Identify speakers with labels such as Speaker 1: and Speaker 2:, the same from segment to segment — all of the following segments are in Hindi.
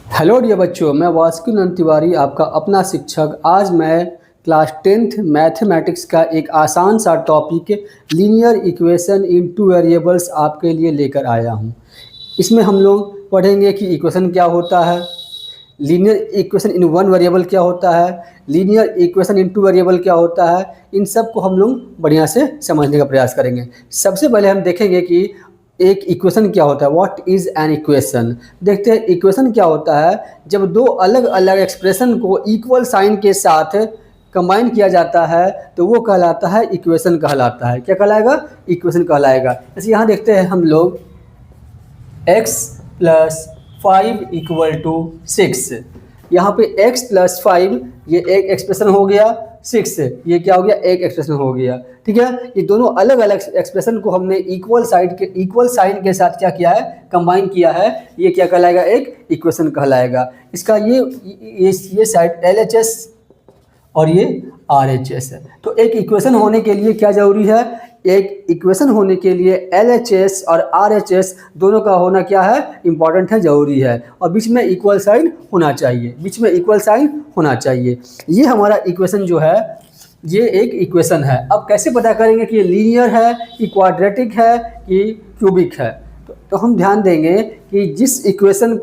Speaker 1: हेलो डियर बच्चों, मैं वास्कुनंद तिवारी आपका अपना शिक्षक। आज मैं क्लास 10th मैथमेटिक्स का एक आसान सा topic linear equation in two variables आपके लिए लेकर आया हूँ। इसमें हम लोग पढ़ेंगे कि इक्वेशन क्या होता है, linear equation in one variable क्या होता है, linear equation in two variable क्या होता है। इन सब को हम लोग बढ़िया से समझने का प्रयास करेंगे। सबसे पहले हम देखेंगे कि एक इक्वेशन क्या होता है, व्हाट इज़ एन इक्वेशन। देखते हैं इक्वेशन क्या होता है। जब दो अलग अलग एक्सप्रेशन को इक्वल साइन के साथ कंबाइन किया जाता है तो वो कहलाता है इक्वेशन कहलाता है। क्या कहलाएगा? इक्वेशन कहलाएगा। जैसे यहाँ देखते हैं हम लोग x प्लस 5 इक्वल टू 6। यहाँ पे x प्लस 5 ये एक एक्सप्रेशन हो गया, 6 ये क्या हो गया, एक एक्सप्रेशन हो गया। ठीक है, ये दोनों अलग अलग एक्सप्रेशन को हमने इक्वल साइन के साथ क्या किया है, कंबाइन किया है। ये क्या कहलाएगा, एक इक्वेशन कहलाएगा। इसका ये साइड LHS और ये RHS है। तो एक इक्वेशन होने के लिए क्या जरूरी है, एक इक्वेशन होने के लिए LHS और RHS दोनों का होना क्या है, इंपॉर्टेंट है, जरूरी है। और बीच में इक्वल साइन होना चाहिए, बीच में इक्वल साइन होना चाहिए। ये हमारा इक्वेशन जो है, ये एक इक्वेशन है। अब कैसे पता करेंगे कि ये लीनियर है कि क्वाड्रेटिक है कि क्यूबिक है। तो हम ध्यान देंगे कि जिस इक्वेशन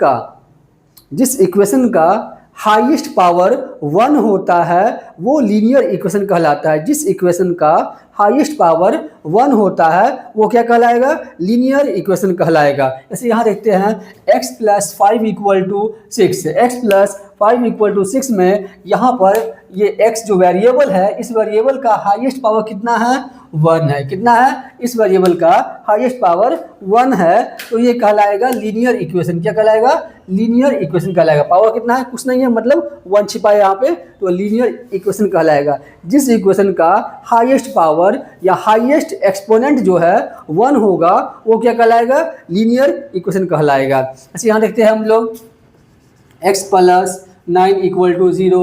Speaker 1: का हाईएस्ट पावर 1 होता है वो लीनियर इक्वेशन कहलाता है। जिस इक्वेशन का हाईएस्ट पावर 1 होता है वो क्या कहलाएगा, लीनियर इक्वेशन कहलाएगा। जैसे यहाँ देखते हैं x plus 5 equal to 6। x plus 5 equal to 6 में यहाँ पर ये x जो वेरिएबल है, इस वेरिएबल का हाईएस्ट पावर कितना है, 1 है। कितना है, इस वेरिएबल का हाईएस्ट पावर 1 है। तो ये कहलाएगा लीनियर इक्वेशन। क्या कहलाएगा, लीनियर इक्वेशन कहलाएगा। पावर कितना है, कुछ नहीं है, मतलब 1 छिपा है यहाँ पे, तो लीनियर इक्वेशन कहलाएगा। जिस इक्वेशन का हाईएस्ट पावर या हाईएस्ट एक्सपोनेंट जो है 1 होगा वो क्या कहलाएगा, लीनियर इक्वेशन कहलाएगा। ऐसे यहाँ देखते हैं हम लोग x plus 9 equal to 0,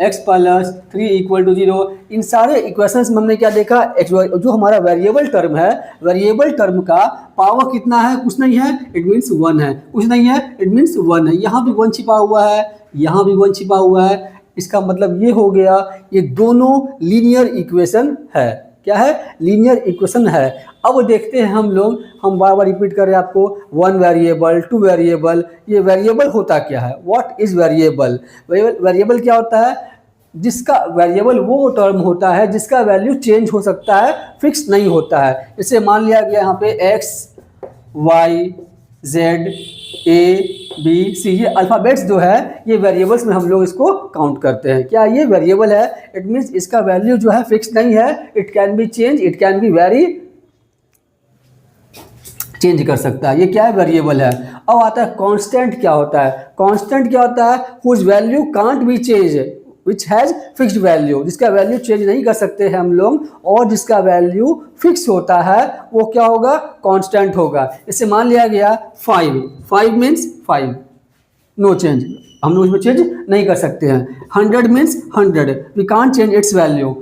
Speaker 1: x plus 3 equal to 0। इन सारे इक्वेशंस में हमने क्या देखा, जो हमारा वेरिएबल टर्म है, वेरिएबल टर्म का पावर कितना है, कुछ नहीं है, इट मीन्स 1 है। कुछ नहीं है, इट मीन्स 1 है। यहाँ भी 1 छिपा हुआ है, यहाँ भी 1 छिपा हुआ है। इसका मतलब ये हो गया, ये दोनों लीनियर इक्वेशन है। क्या है, लीनियर इक्वेशन है। अब देखते हैं हम लोग, हम बार बार रिपीट कर रहे हैं आपको, 1 वेरिएबल, 2 वेरिएबल। ये वेरिएबल होता क्या है, व्हाट इज वेरिएबल। वेरिएबल क्या होता है, जिसका वेरिएबल वो टर्म होता है जिसका वैल्यू चेंज हो सकता है, फिक्स नहीं होता है। जैसे मान लिया गया यहाँ पे x y z a b c, ये अल्फ़ाबेट्स जो है ये वेरिएबल्स में हम लोग इसको काउंट करते हैं। क्या ये वेरिएबल है, इट मीन्स इसका वैल्यू जो है फिक्स नहीं है, it can be change, it can be very, change कर सकता है। ये क्या है, वेरिएबल है। अब आता है कांस्टेंट। क्या होता है, कांस्टेंट क्या होता है, whose value can't be change, which has fixed value, जिसका वैल्यू चेंज नहीं कर सकते हैं हम लोग, और जिसका वैल्यू फिक्स होता है वो क्या होगा, कांस्टेंट होगा। इससे मान लिया गया 5 मीन्स 5, नो चेंज, हम लोग इसमें चेंज नहीं कर सकते हैं। 100 means 100, we can't change its value.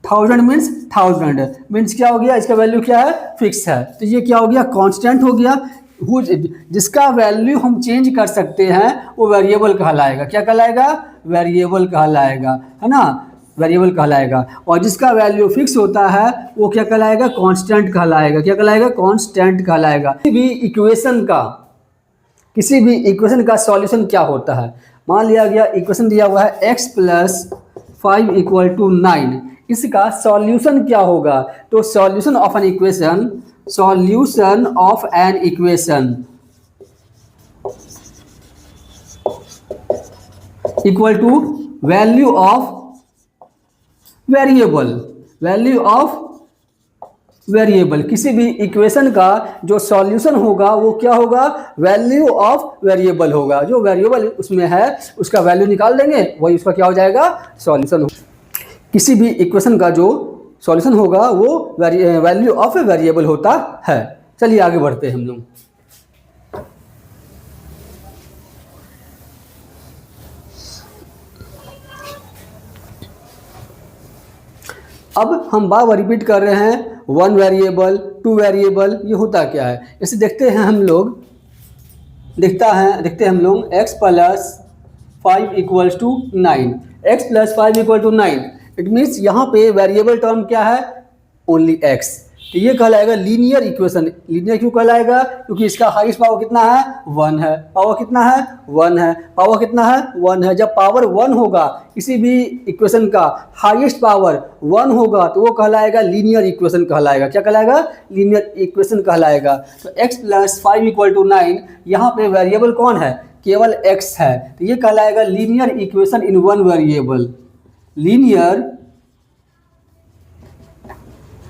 Speaker 1: 1000 means 1000, means क्या हो गया, इसका वैल्यू क्या है, फिक्स है। तो ये क्या हो गया, कांस्टेंट हो गया। जिसका वैल्यू हम चेंज कर सकते हैं वो वेरिएबल कहलाएगा। क्या कहलाएगा, वेरिएबल कहलाएगा, है ना, वेरिएबल कहलाएगा। और जिसका वैल्यू फिक्स होता है वो क्या कहलाएगा, कांस्टेंट कहलाएगा। क्या कहलाएगा, कांस्टेंट कहलाएगा। किसी भी इक्वेशन का सॉल्यूशन क्या होता है, मान लिया गया इक्वेशन दिया हुआ है x प्लस 5 इक्वल टू 9। इसका सॉल्यूशन क्या होगा, तो solution of an equation, solution of an equation equal to value of variable, value of variable. किसी भी इक्वेशन का जो सॉल्यूशन होगा वो क्या होगा, वैल्यू ऑफ वेरिएबल होगा। जो वेरिएबल उसमें है उसका वैल्यू निकाल देंगे, वही उसका क्या हो जाएगा, सॉल्यूशन। किसी भी इक्वेशन का जो सॉल्यूशन होगा वो वैल्यू ऑफ ए वेरिएबल होता है। चलिए आगे बढ़ते हैं हम लोग। अब हम बार बार रिपीट कर रहे हैं, 1 वेरिएबल, 2 वेरिएबल, ये होता क्या है। जैसे देखते हैं हम लोग देखते हैं हम लोग x plus 5 equals to 9। x plus 5 equal to 9, it means यहाँ पे वेरिएबल टर्म क्या है, ओनली x। तो ये कहलाएगा लीनियर इक्वेशन। लीनियर क्यों कहलाएगा, क्योंकि इसका हाईएस्ट पावर कितना है, 1 है। पावर कितना है, 1 है। पावर कितना है, 1 है। जब पावर 1 होगा किसी भी इक्वेशन का, हाईएस्ट पावर 1 होगा, तो वो कहलाएगा लीनियर इक्वेशन कहलाएगा। क्या कहलाएगा, लीनियर इक्वेशन कहलाएगा। तो x प्लस 5 इक्वल टू 9, यहाँ पे वेरिएबल कौन है, केवल x है। तो ये कहलाएगा linear equation in one variable. Linear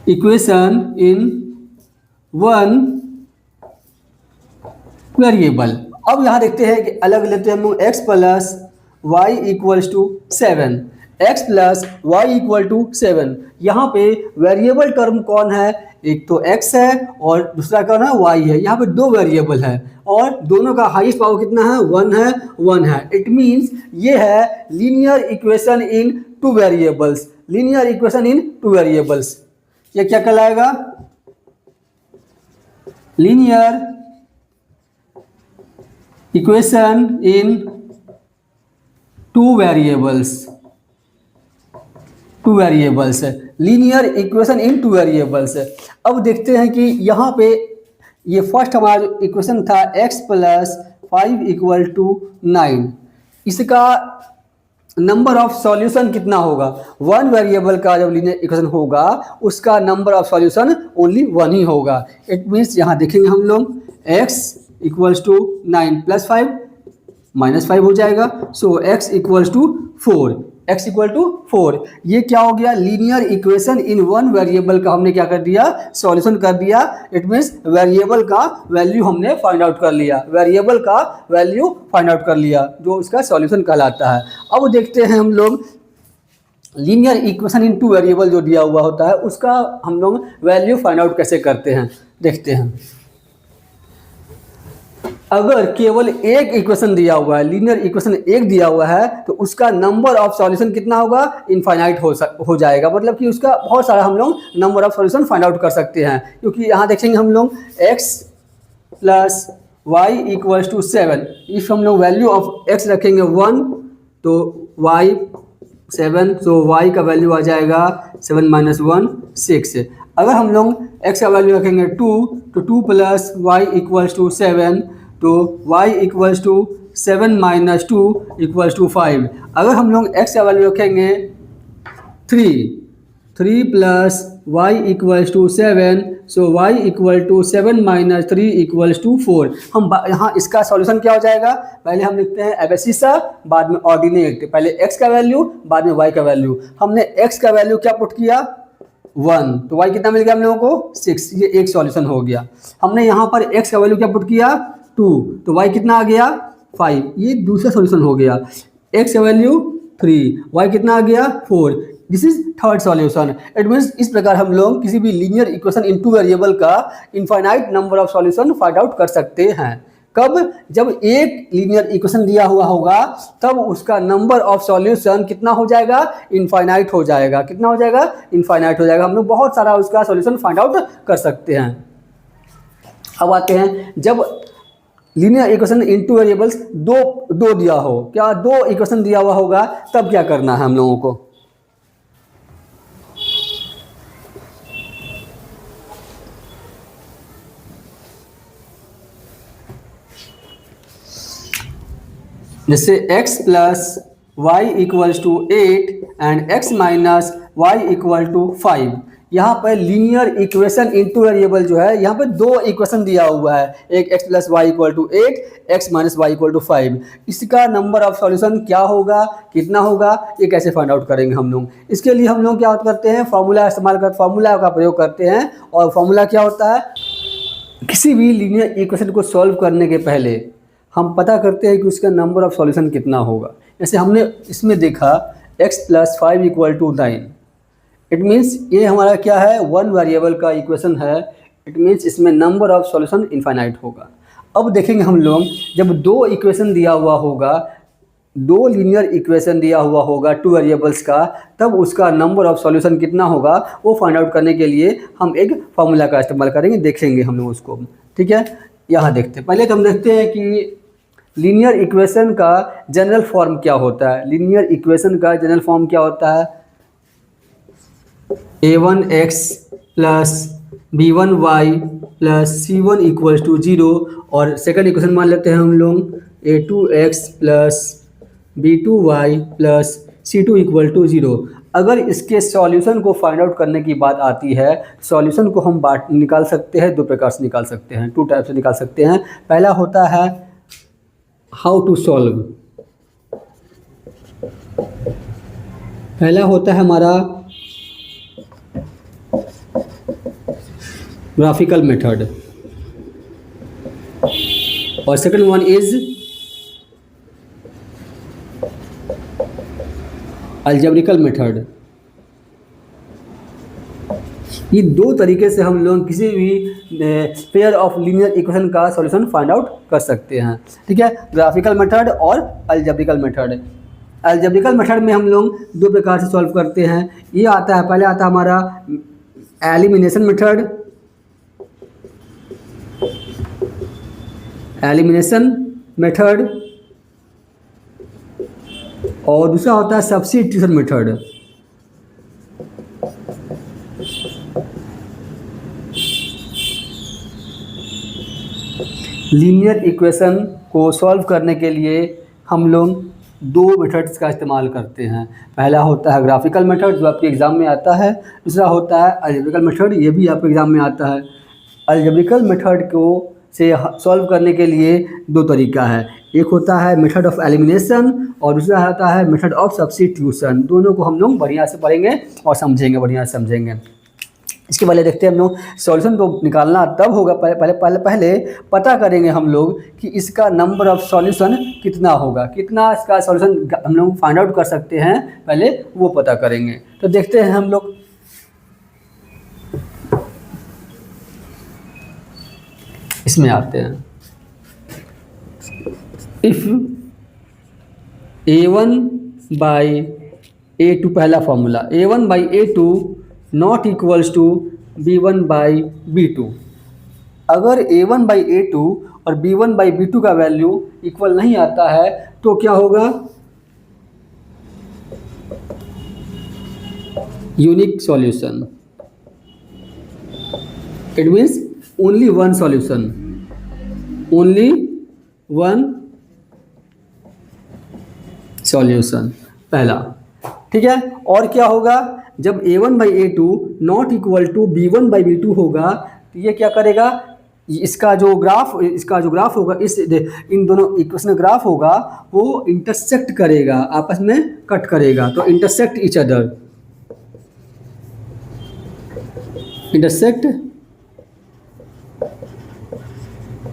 Speaker 1: equation in one variable. अब यहाँ देखते हैं कि अलग लेते हैं हम लोग x plus y equals to 7। x plus y equal to 7, यहाँ पे वेरिएबल टर्म कौन है, एक तो x है और दूसरा कौन है, y है। यहाँ पे दो वेरिएबल है और दोनों का हाईएस्ट पावर कितना है, 1 है, 1 है। इट मीन्स ये है linear equation in two variables. Linear equation in two variables, ये क्या कहलाएगा, linear equation in two variables. Two variables, linear equation in two variables. अब देखते हैं कि यहाँ पे ये फर्स्ट हमारा जो इक्वेशन था x प्लस 5 इक्वल टू 9, इसका नंबर ऑफ सॉल्यूशन कितना होगा। वन वेरिएबल का जब लीनियर इक्वेशन होगा उसका नंबर ऑफ सॉल्यूशन ओनली 1 ही होगा। इट मीन्स यहाँ देखेंगे हम लोग x equals to 9 plus 5 minus 5 हो जाएगा। So x equals to 4, x equal to 4। ये क्या हो गया, linear equation in one variable का हमने क्या कर दिया, सॉल्यूशन कर दिया। इट मीन्स वेरिएबल का वैल्यू हमने फाइंड आउट कर लिया। वेरिएबल का वैल्यू फाइंड आउट कर लिया जो उसका सॉल्यूशन कहलाता है। अब देखते हैं हम लोग linear equation in two variable जो दिया हुआ होता है उसका हम लोग वैल्यू फाइंड आउट कैसे करते हैं, देखते हैं। अगर केवल एक इक्वेशन दिया हुआ है, लीनियर इक्वेशन एक दिया हुआ है, तो उसका नंबर ऑफ सॉल्यूशन कितना होगा, इनफाइनाइट हो जाएगा। मतलब कि उसका बहुत सारा हम लोग number of solution find out कर सकते हैं। क्योंकि यहाँ देखेंगे हम लोग x plus y equals to 7। If हम लोग वैल्यू ऑफ x रखेंगे 1 तो y 7, तो y का वैल्यू आ जाएगा 7 माइनस 1 6। अगर हम लोग x का वैल्यू रखेंगे 2 तो 2 प्लस वाई इक्वल्स टू 7, तो y equals to 7 minus 2 equals to 5। अगर हम लोग x का वैल्यू रखेंगे 3 plus y equals to 7, so y equal to 7 minus 3 equals to 4। हम यहाँ इसका सॉल्यूशन क्या हो जाएगा, पहले हम लिखते हैं एब्सिसा, बाद में ऑर्डिनेट। पहले x का वैल्यू, बाद में y का वैल्यू। हमने x का वैल्यू क्या पुट किया, 1, तो y कितना मिल गया हम लोगों को, 6। ये एक सॉल्यूशन हो गया। हमने यहाँ पर x का वैल्यू क्या पुट किया, 2, तो y कितना आ गया, 5। ये दूसरा सॉल्यूशन हो गया। x का वैल्यू 3, y कितना आ गया, 4। This is third solution. It means इस प्रकार हम लोग किसी भी linear equation in two variable का infinite number of solution find out कर सकते हैं। कब, जब एक लीनियर इक्वेशन दिया हुआ होगा तब उसका नंबर ऑफ सॉल्यूशन कितना हो जाएगा, इनफाइनाइट हो जाएगा। कितना हो जाएगा, इनफाइनाइट हो जाएगा। हम लोग बहुत सारा उसका सॉल्यूशन फाइंड आउट कर सकते हैं। अब आते हैं, जब linear equation in two variables दो दिया हो, क्या दो इक्वेशन दिया हुआ होगा, तब क्या करना है हम लोगों को। जैसे x plus y equals to 8 and x minus y equal to 5। यहाँ पर लीनियर इक्वेशन इनटू वेरिएबल जो है, यहाँ पर दो इक्वेशन दिया हुआ है, एक x plus y equal to 8, x minus y equal to 5। इसका नंबर ऑफ सॉल्यूशन क्या होगा, कितना होगा, ये कैसे फाइंड आउट करेंगे हम लोग। इसके लिए हम लोग क्या करते हैं, फार्मूला इस्तेमाल कर, फार्मूला का प्रयोग करते हैं। और फार्मूला क्या होता है, किसी भी लीनियर इक्वेशन को सॉल्व करने के पहले हम पता करते हैं कि उसका नंबर ऑफ सॉल्यूशन कितना होगा। जैसे हमने इसमें देखा x plus 5 equal to 9। It means ये हमारा क्या है, वन वेरिएबल का इक्वेशन है। इट मीन्स इसमें नंबर ऑफ सॉल्यूशन इनफाइनाइट होगा। अब देखेंगे हम लोग, जब दो इक्वेशन दिया हुआ होगा, दो लीनियर इक्वेशन दिया हुआ होगा टू वेरिएबल्स का, तब उसका नंबर ऑफ सॉल्यूशन कितना होगा वो फाइंड आउट करने के लिए हम एक फार्मूला का इस्तेमाल करेंगे। देखेंगे हम लोग उसको, ठीक है। यहाँ देखते हैं। पहले तो हम देखते हैं कि लीनियर इक्वेशन का जनरल फॉर्म क्या होता है। लीनियर इक्वेशन का जनरल फॉर्म क्या होता है? a1x plus b1y plus c1 equals to 0, और सेकंड इक्वेशन मान लेते हैं हम लोग a2x plus b2y plus c2 equal to 0। अगर इसके सॉल्यूशन को फाइंड आउट करने की बात आती है, सॉल्यूशन को हम निकाल सकते हैं, दो प्रकार से निकाल सकते हैं, टू टाइप से निकाल सकते हैं। पहला होता है हाउ टू सॉल्व, पहला होता है हमारा ग्राफिकल मेथड, और सेकंड वन इज अलजेब्रिकल मेथड। ये दो तरीके से हम लोग किसी भी पेयर ऑफ लीनियर इक्वेशन का सॉल्यूशन फाइंड आउट कर सकते हैं। ठीक है, ग्राफिकल मेथड और अलजेब्रिकल मेथड। अलजेब्रिकल मेथड में हम लोग दो प्रकार से सॉल्व करते हैं। ये आता है, पहले आता है हमारा एलिमिनेशन मेथड, एलिमिनेशन मेथड, और दूसरा होता है सब्स्टिट्यूशन मेथड। लीनियर इक्वेशन को सॉल्व करने के लिए हम लोग दो मेथड्स का इस्तेमाल करते हैं। पहला होता है ग्राफिकल मेथड जो आपके एग्ज़ाम में आता है, दूसरा होता है अलजेब्रिकल मेथड, ये भी आपके एग्ज़ाम में आता है। अलजेब्रिकल मेथड को से सॉल्व करने के लिए दो तरीका है, एक होता है मेथड ऑफ एलिमिनेशन और दूसरा होता है मेथड ऑफ सब्स्टिट्यूशन। दोनों को हम लोग बढ़िया से पढ़ेंगे और समझेंगे, बढ़िया से समझेंगे। इसके पहले देखते हैं हम लोग सॉल्यूशन को निकालना तब होगा, पहले पता करेंगे हम लोग कि इसका नंबर ऑफ सॉल्यूशन कितना होगा, कितना इसका सॉल्यूशन हम लोग फाइंड आउट कर सकते हैं, पहले वो पता करेंगे। तो देखते हैं हम लोग, इसमें आते हैं। इफ a1 बाई a2, पहला formula a1 by a2 not equals to b1 by b2। अगर a1 बाई a2 और b1 बाई b2 का वैल्यू इक्वल नहीं आता है तो क्या होगा? Unique solution. It means only one solution, only one solution, पहला। ठीक है, और क्या होगा? जब a1 by a2 not equal to b1 by b2 होगा तो ये क्या करेगा? इसका जो ग्राफ होगा, इन दोनों इक्वेशन का ग्राफ होगा वो इंटरसेक्ट करेगा, आपस में कट करेगा, तो intersect each other, intersect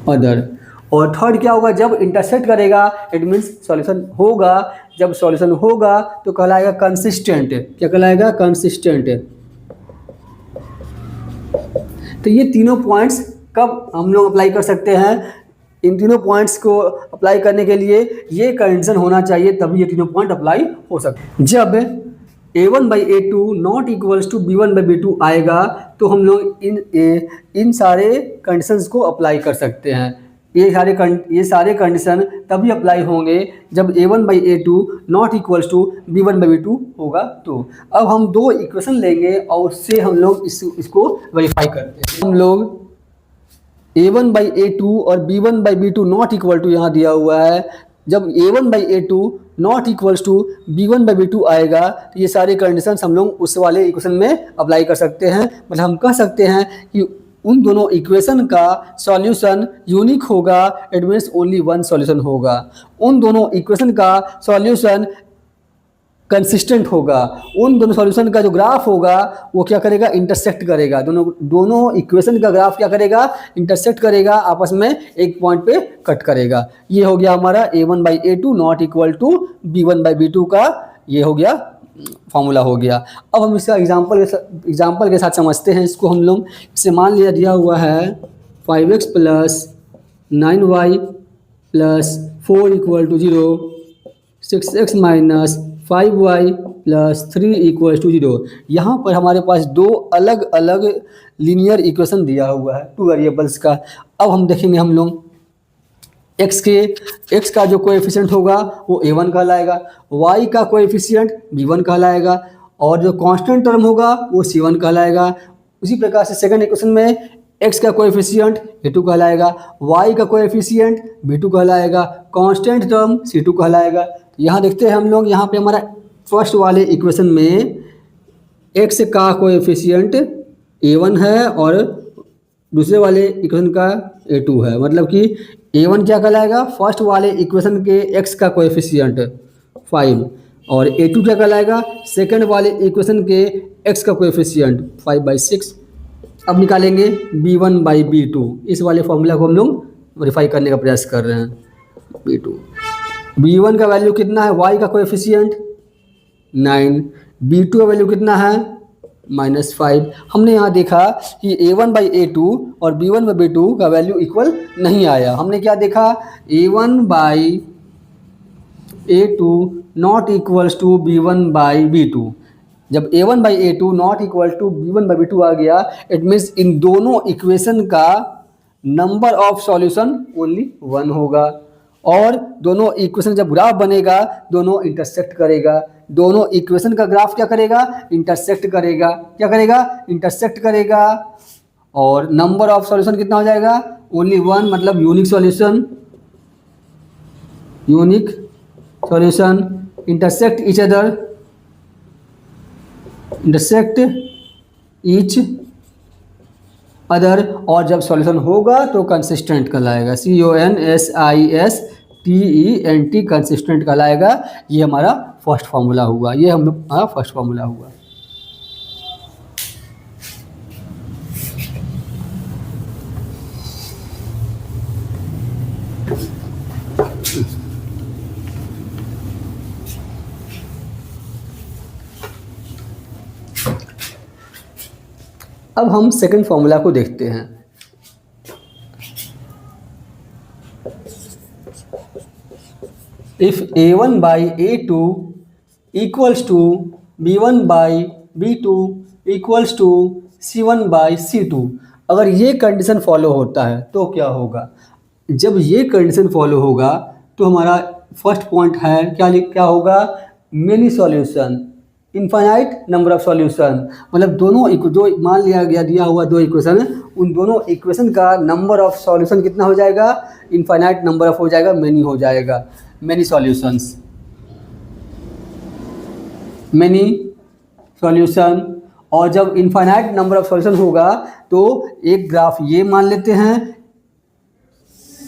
Speaker 1: other. और थर्ड क्या होगा? जब इंटरसेक्ट करेगा इट मीन्स सॉल्यूशन होगा, जब सॉल्यूशन होगा तो कहलाएगा कंसिस्टेंट। क्या कहलाएगा? कंसिस्टेंट। तो ये तीनों पॉइंट्स कब हम लोग अप्लाई कर सकते हैं? इन तीनों पॉइंट्स को अप्लाई करने के लिए ये कंडीशन होना चाहिए, तभी ये तीनों पॉइंट अप्लाई हो सकते हैं। जब a1 by a2 not equals to b1 by b2 आएगा तो हम लोग इन सारे कंडीशंस को अप्लाई कर सकते हैं। ये सारे कंडीशन तभी अप्लाई होंगे जब a1 by a2 not equals to b1 by b2 होगा। तो अब हम दो इक्वेशन लेंगे और उससे हम लोग इसको वेरीफाई करते हैं। हम लोग a1 बाई a2 और b1 by b2 not equal to यहाँ दिया हुआ है, जब a1 by a2 not equals to b1 by b2 आएगा तो ये सारे कंडीशंस हम लोग उस वाले इक्वेशन में अप्लाई कर सकते हैं। मतलब हम कह सकते हैं कि उन दोनों इक्वेशन का सॉल्यूशन यूनिक होगा, it means only one solution होगा। उन दोनों इक्वेशन का सॉल्यूशन कंसिस्टेंट होगा, उन दोनों सॉल्यूशन का जो ग्राफ होगा वो क्या करेगा? इंटरसेक्ट करेगा। दोनों इक्वेशन का ग्राफ क्या करेगा? इंटरसेक्ट करेगा, आपस में एक पॉइंट पे कट करेगा। ये हो गया हमारा a1 by a2 not equal to b1 by b2 का, ये हो गया फार्मूला हो गया। अब हम इसका एग्जाम्पल के साथ समझते हैं इसको। हम लोग इसे मान लिया दिया हुआ है 5x plus 9y plus 4 equal to 0, 6x minus 5y plus 3 equal to 0। यहाँ पर हमारे पास दो अलग अलग लीनियर इक्वेशन दिया हुआ है, टू वेरिएबल्स का। अब हम देखेंगे हम लोग x का जो कोएफिशिएंट होगा वो a1 कहलाएगा, y का कोएफिशिएंट b1 कहलाएगा और जो कांस्टेंट टर्म होगा वो c1 कहलाएगा। उसी प्रकार से सेकंड इक्वेशन में x का कोएफिशिएंट a2 कहलाएगा, y का कोएफिशिएंट b2 कहलाएगा, कांस्टेंट टर्म c2 कहलाएगा। यहाँ देखते हैं हम लोग, यहाँ पे हमारा फर्स्ट वाले इक्वेशन में x का कोएफिशिएंट a1 है और दूसरे वाले इक्वेशन का a2 है, मतलब कि a1 क्या कहलाएगा, फर्स्ट वाले इक्वेशन के x का कोएफिशिएंट 5 और a2 क्या कहलाएगा, सेकंड वाले इक्वेशन के x का कोएफिशिएंट 5/6। अब निकालेंगे b1/b2, इस वाले फॉर्मूला को हम लोग वेरीफाई करने का प्रयास कर रहे हैं। b1 का वैल्यू कितना है, y का कोएफिशिएंट 9, b2 का वैल्यू कितना है -5। हमने यहाँ देखा कि a1/a2 और b1/b2 का वैल्यू इक्वल नहीं आया। हमने क्या देखा, a1/a2 not equals to b1/b2। जब a1/a2 not equal to b1/b2 आ गया, इट मीन्स इन दोनों इक्वेशन का नंबर ऑफ सॉल्यूशन ओनली 1 होगा और दोनों इक्वेशन जब ग्राफ बनेगा दोनों इंटरसेक्ट करेगा। दोनों इक्वेशन का ग्राफ क्या करेगा, इंटरसेक्ट करेगा। क्या करेगा, इंटरसेक्ट करेगा और नंबर ऑफ सॉल्यूशन कितना हो जाएगा, ओनली 1, मतलब unique solution. Unique solution intersect each other, intersect each other, और जब सॉल्यूशन होगा तो कंसिस्टेंट कहलाएगा, CONSISTENT कंसिस्टेंट कहलाएगा। ये हमारा फर्स्ट फार्मूला हुआ, ये हमारा फर्स्ट फार्मूला हुआ। अब हम सेकंड फार्मूला को देखते हैं। If a1/a2 equals to b1/b2 equals to c1/c2, अगर ये कंडीशन फॉलो होता है तो क्या होगा। जब ये कंडीशन फॉलो होगा तो हमारा फर्स्ट पॉइंट है क्या होगा, many solution, infinite number of solution. मतलब दोनों जो मान लिया गया दिया हुआ दो इक्वेशन, उन दोनों इक्वेशन का नंबर ऑफ सॉल्यूशन कितना हो जाएगा, इनफाइनाइट नंबर ऑफ हो जाएगा, मेनी हो जाएगा, मेनी सॉल्यूशंस, मेनी सॉल्यूशन। और जब इनफाइनाइट नंबर ऑफ सॉल्यूशन होगा तो एक ग्राफ ये मान लेते हैं,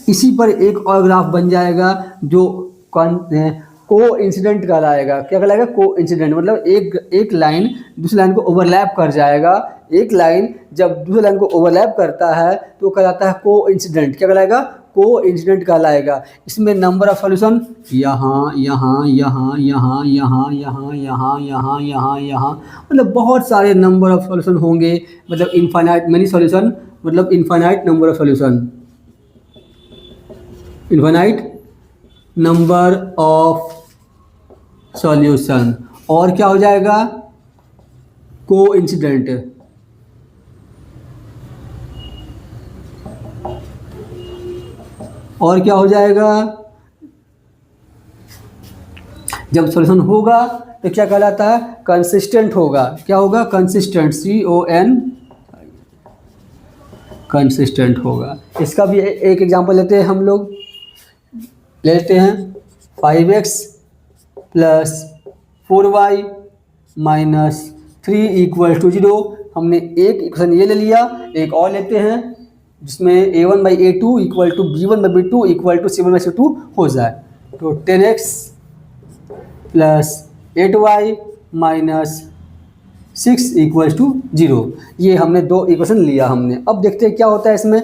Speaker 1: इसी पर एक और ग्राफ बन जाएगा जो को इंसिडेंट कहलाएगा। क्या कहलाएगा, को इंसिडेंट, मतलब एक लाइन दूसरी लाइन को ओवरलैप कर जाएगा। एक लाइन जब दूसरी लाइन को ओवरलैप करता है तो कहलाता है को इंसिडेंट। क्या कहलाएगा, को इंसिडेंट कहलाएगा। इसमें नंबर ऑफ सॉल्यूशन यहाँ यहाँ यहाँ यहाँ यहाँ यहाँ यहाँ यहाँ यहाँ यहाँ, मतलब बहुत सारे नंबर ऑफ सॉल्यूशन होंगे। मतलब इनफाइनाइट मेनी सॉल्यूशन, मतलब infinite number of solution, infinite number of solution. और क्या हो जाएगा, को इंसिडेंट। और क्या हो जाएगा, जब सॉल्यूशन होगा तो क्या कहलाता है, कंसिस्टेंट होगा। क्या होगा, कंसिस्टेंट, CON, कंसिस्टेंट होगा। इसका भी एक एग्जांपल लेते हैं हम लोग, लेते हैं 5x + 4y - 3 = 0। हमने एक इक्वेशन ये ले लिया, एक और लेते हैं जिसमें a1/a2 equal to b1/b2 equal to c1/c2 हो जाए। तो 10x + 8y - 6 = 0। ये हमने दो इक्वेशन लिया हमने। अब देखते हैं क्या होता है इसमें।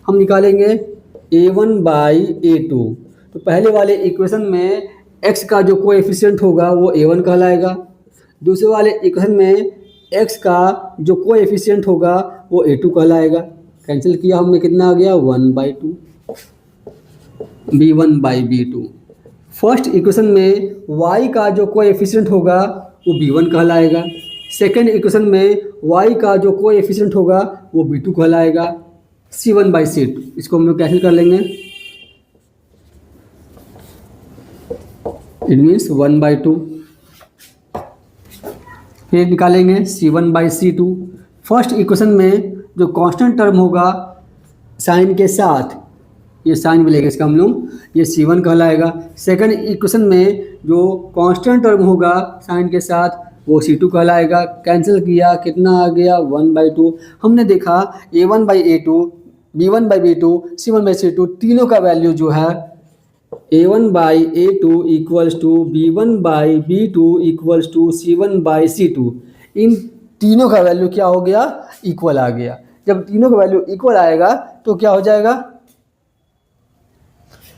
Speaker 1: हम निकालेंगे a1/a2। तो पहले वाले इक्वेशन में x का जो कोएफिशिएंट होगा वो a1 कहलाएगा। दूसरे वाले इक्वेशन में x का जो कोएफिशिएंट होगा वो a2 कहलाएगा। कैंसिल किया हमने, कितना आ गया, 1/2, b1/b2। फर्स्ट इक्वेशन में y का जो कोएफिशिएंट होगा वो b1 कहलाएगा। सेकंड इक्वेशन में y का जो कोएफिशिएंट होगा वो b2 कहलाएगा। C1/C2, इसको हम लोग कैंसिल कर लेंगे। It means 1/2। फिर निकालेंगे C1/C2। फर्स्ट इक्वेशन में जो कांस्टेंट टर्म होगा साइन के साथ, ये साइन मिलेगा इसका हम लोग, ये C1 कहलाएगा। सेकंड इक्वेशन में जो कांस्टेंट टर्म होगा साइन के साथ वो C2 कहलाएगा। कैंसिल किया, कितना आ गया 1/2। हमने देखा A1/A2, B1/B2, C1/C2 तीनों का वैल्यू जो है A1/A2 equals to B1/B2 equals to C1/C2, इन तीनों का वैल्यू क्या हो गया, इक्वल आ गया। जब तीनों का वैल्यू इक्वल आएगा तो क्या हो जाएगा,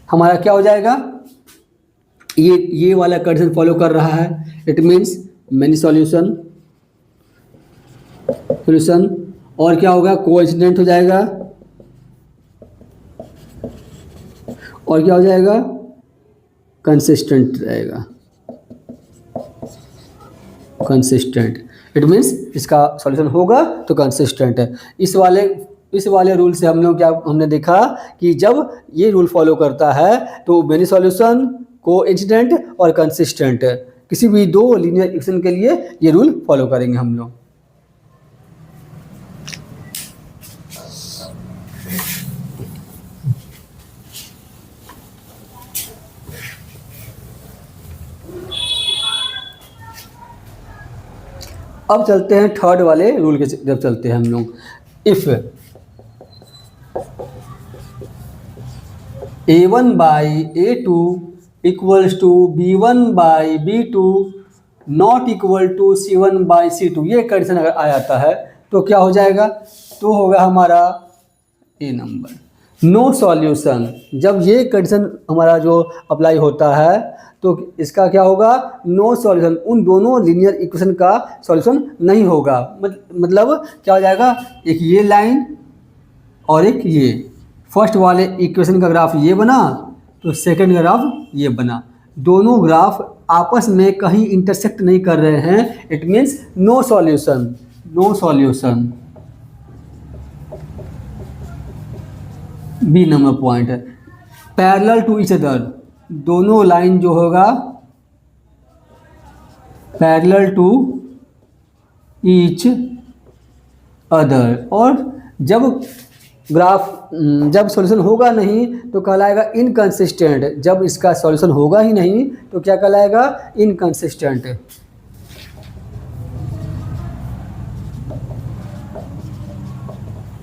Speaker 1: हमारा क्या हो जाएगा, ये वाला कंडीशन फॉलो कर रहा है। इट मीन्स मेनी सॉल्यूशन, और क्या होगा, कोइंसिडेंट हो जाएगा, और क्या हो जाएगा, कंसिस्टेंट रहेगा, कंसिस्टेंट। इट मीन्स इसका सॉल्यूशन होगा तो कंसिस्टेंट है। इस वाले रूल से हम लोग क्या हमने देखा कि जब ये रूल फॉलो करता है तो मेनी सॉल्यूशन, कोइंसिडेंट और कंसिस्टेंट, किसी भी दो लीनियर इक्वेशन के लिए ये रूल फॉलो करेंगे हम लोग। अब चलते हैं थर्ड वाले रूल के जब चलते हैं हम लोग। If A1/A2 equals to B1/B2 not equal to C1/C2, ये कंडीशन अगर आ जाता है तो क्या हो जाएगा, तो होगा हमारा ए नंबर, नो सॉल्यूशन। जब ये कंडीशन हमारा जो अप्लाई होता है तो इसका क्या होगा, नो सॉल्यूशन, उन दोनों लीनियर इक्वेशन का सॉल्यूशन नहीं होगा। मतलब क्या हो जाएगा, एक ये लाइन और एक ये, फर्स्ट वाले इक्वेशन का ग्राफ ये बना तो सेकंड ग्राफ ये बना, दोनों ग्राफ आपस में कहीं इंटरसेक्ट नहीं कर रहे हैं। It means no solution, no solution. बी नंबर पॉइंट है, पैरेलल टू ईच अदर, दोनों लाइन जो होगा पैरेलल टू ईच अदर, और जब सॉल्यूशन होगा नहीं तो कहलाएगा इनकंसिस्टेंट। जब इसका सॉल्यूशन होगा ही नहीं तो क्या कहलाएगा, इनकंसिस्टेंट।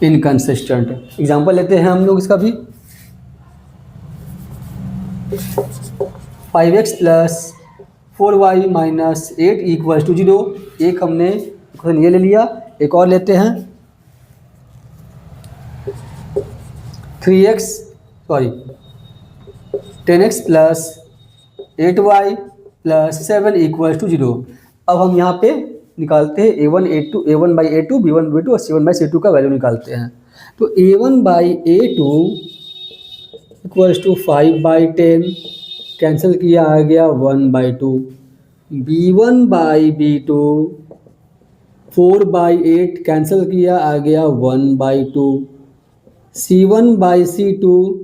Speaker 1: इनकंसिस्टेंट एग्जांपल लेते हैं हम लोग इसका भी। 5x + 4y - 8 इक्वल्स टू 0, एक हमने इक्वेशन ये ले लिया। एक और लेते हैं 10x + 8y + 7 इक्वल्स टू 0। अब हम यहाँ पे निकालते हैं A1/A2, B1/B2 और C1/C2 का वैल्यू निकालते हैं। तो A1/A2 इक्वल्स टू 5/10, कैंसिल किया आ गया 1/2। B1/B2 4/8, कैंसिल किया आ गया 1/2। C1/C2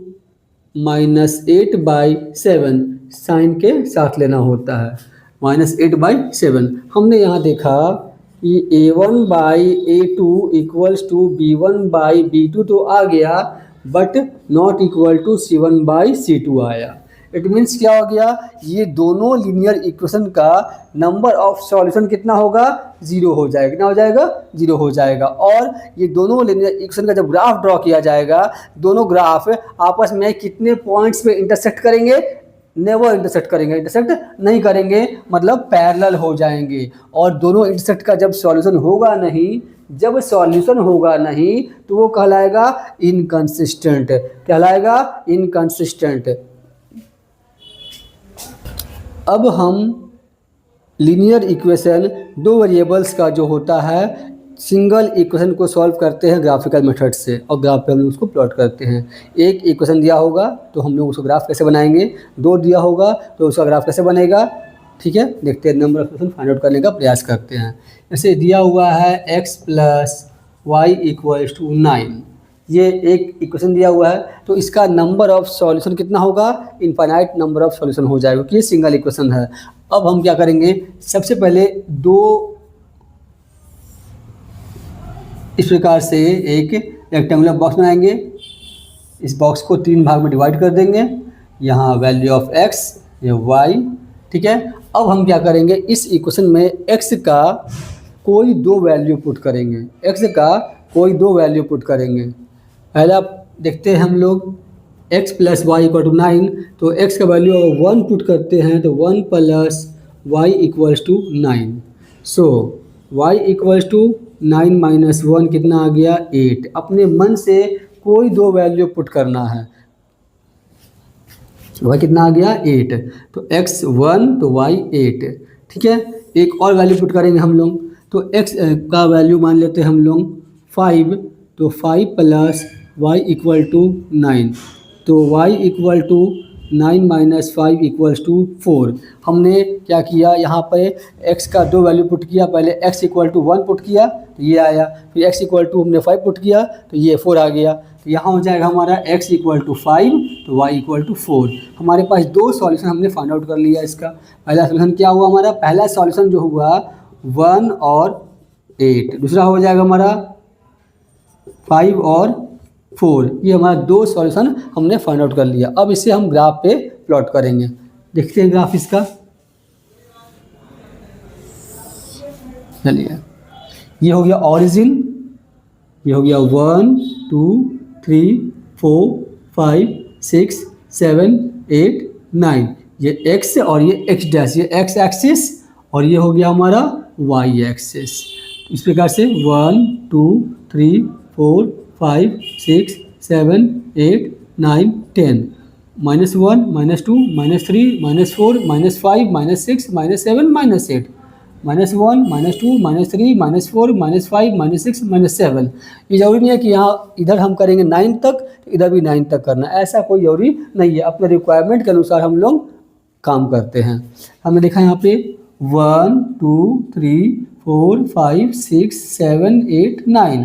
Speaker 1: -8/7, साइन के साथ लेना होता है, -8/7। हमने यहाँ देखा कि A1/A2 इक्वल्स टू B1/B2 तो आ गया, but not equal to C1/C2 आया। इट मीन्स क्या हो गया, ये दोनों लीनियर इक्वेशन का नंबर ऑफ सॉल्यूशन कितना होगा, 0 हो जाएगा। कितना हो जाएगा, 0 हो जाएगा। और ये दोनों लीनियर इक्वेशन का जब ग्राफ ड्रॉ किया जाएगा, दोनों ग्राफ आपस में कितने पॉइंट्स पे इंटरसेक्ट करेंगे, नेवर इंटरसेक्ट करेंगे, इंटरसेक्ट नहीं करेंगे, मतलब पैरेलल हो जाएंगे। और दोनों इंटरसेक्ट का जब सॉल्यूशन होगा नहीं, जब सॉल्यूशन होगा नहीं तो वो कहलाएगा इनकंसिस्टेंट, कहलाएगा इनकंसिस्टेंट। अब हम लीनियर इक्वेशन दो वेरिएबल्स का जो होता है सिंगल इक्वेशन को सॉल्व करते हैं ग्राफिकल मेथड से, और ग्राफ पे हम लोग उसको प्लॉट करते हैं। एक इक्वेशन दिया होगा तो हम लोग उसको ग्राफ कैसे बनाएंगे, दो दिया होगा तो उसका ग्राफ कैसे बनेगा, ठीक है। देखते हैं, number of equation find out करने का प्रयास करते हैं। जैसे दिया हुआ है x + y = 9, ये एक इक्वेशन दिया हुआ है, तो इसका नंबर ऑफ सॉल्यूशन कितना होगा, इनफाइनाइट नंबर ऑफ सॉल्यूशन हो जाएगा, क्योंकि ये सिंगल इक्वेशन है। अब हम क्या करेंगे, सबसे पहले दो इस प्रकार से एक रेक्टेंगुलर बॉक्स बनाएंगे। इस बॉक्स को 3 भाग में डिवाइड कर देंगे, यहाँ वैल्यू ऑफ x, ये y, ठीक है। अब हम क्या करेंगे, इस इक्वेशन में x का कोई 2 वैल्यू पुट करेंगे, x का कोई 2 वैल्यू पुट करेंगे। पहला देखते हैं हम लोग, x + y = 9, तो x का वैल्यू 1 पुट करते हैं, तो 1 + y = 9। सो y = 9 - 1 कितना आ गया, 8। अपने मन से कोई 2 वैल्यू पुट करना है, y कितना आ गया, 8। तो x 1 तो y 8, ठीक है। एक और वैल्यू पुट करेंगे हम लोग, तो x का वैल्यू मान लेते हैं हम लोग 5, तो 5 + y = 9, तो y = 9 - 5 = 4। हमने क्या किया, यहाँ पे x का 2 वैल्यू पुट किया, पहले x = 1 पुट किया तो ये आया, फिर x = हमने 5 पुट किया तो ये 4 आ गया। तो यहाँ हो जाएगा हमारा x = 5 तो y = 4। हमारे पास 2 सॉल्यूशन हमने फाइंड आउट कर लिया इसका। पहला सॉल्यूशन क्या हुआ हमारा, पहला सॉल्यूशन जो हुआ 1 और 8, दूसरा हो जाएगा हमारा 5 और 4। ये हमारा 2 सॉल्यूशन हमने फाइंड आउट कर लिया। अब इसे हम ग्राफ पे प्लॉट करेंगे, देखते हैं ग्राफ इसका। चलिए, ये हो गया ओरिजिन, ये हो गया 1 2 3 4 5 6 7 8 9, ये x और ये x', ये x एक्सिस और ये हो गया हमारा y एक्सिस। इस प्रकार से 1 2 3 4 5 6 7 8 9 10, -1 -2 -3 -4 -5 -6 -7 -8, -1 -2 -3 -4 -5 -6 -7। ये ज़रूरी नहीं है कि यहाँ इधर हम करेंगे 9 तक तो इधर भी 9 तक करना, ऐसा कोई ज़रूरी नहीं है। अपने रिक्वायरमेंट के अनुसार हम लोग काम करते हैं। हमने देखा यहाँ पे 1 2 3 4 5 6 7 8 9,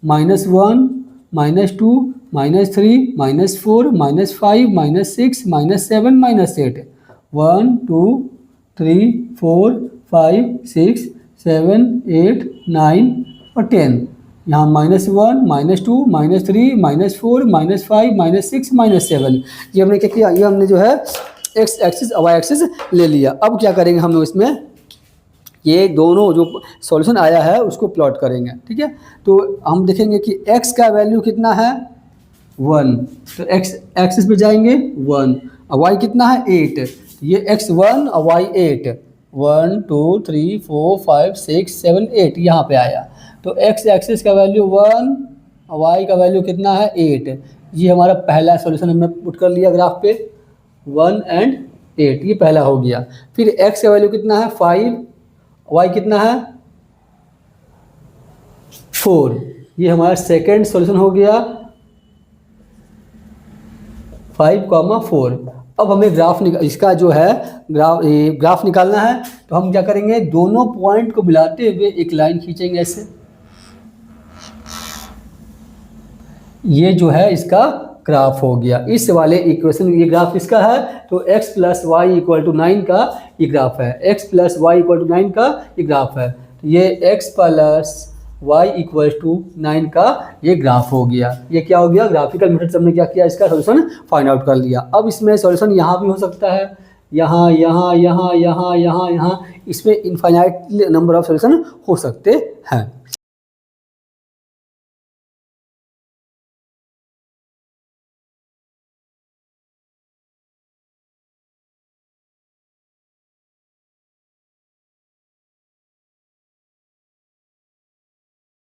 Speaker 1: -1 -2 -3 -4 -5 -6 -7 -8, 1 2 3 4 5 6 7 8 9 और 10। यहाँ -1 -2 -3 -4 -5 -6 -7। ये हमने क्या किया, ये हमने जो है x एक्सिस y एक्सिस ले लिया। अब क्या करेंगे हम लोग, इसमें ये दोनों जो सॉल्यूशन आया है उसको प्लॉट करेंगे, ठीक है। तो हम देखेंगे कि x का वैल्यू कितना है 1, तो x एक्सिस पे जाएंगे 1, और y कितना है 8, ये x 1 और y 8, 1 2 3 4 5 6 7 8 यहाँ पे आया। तो x एक्सिस का वैल्यू 1 और y का वैल्यू कितना है 8। ये हमारा पहला सॉल्यूशन हमने पुट कर लिया ग्राफ पे, 1 और 8, ये पहला हो गया। फिर x का वैल्यू कितना है 5, y कितना है 4, ये हमारा सेकेंड सॉल्यूशन हो गया 5, 4। अब हमें इसका जो है ग्राफ निकालना है, तो हम क्या करेंगे, दोनों पॉइंट को मिलाते हुए एक लाइन खींचेंगे ऐसे। ये जो है इसका ग्राफ हो गया, इस वाले इक्वेशन, ये ग्राफ इसका है, तो x + y = 9 का ये ग्राफ है, x + y = 9 का ये ग्राफ है। तो ये x + y = 9 का ये ग्राफ हो गया। ये क्या हो गया, ग्राफिकल मेथड से हमने क्या किया, इसका सॉल्यूशन फाइंड आउट कर लिया। अब इसमें सॉल्यूशन यहाँ भी हो सकता है, यहाँ यहाँ यहाँ यहाँ यहाँ यहाँ, इसमें इनफाइनाइट नंबर ऑफ सॉल्यूशन हो सकते हैं।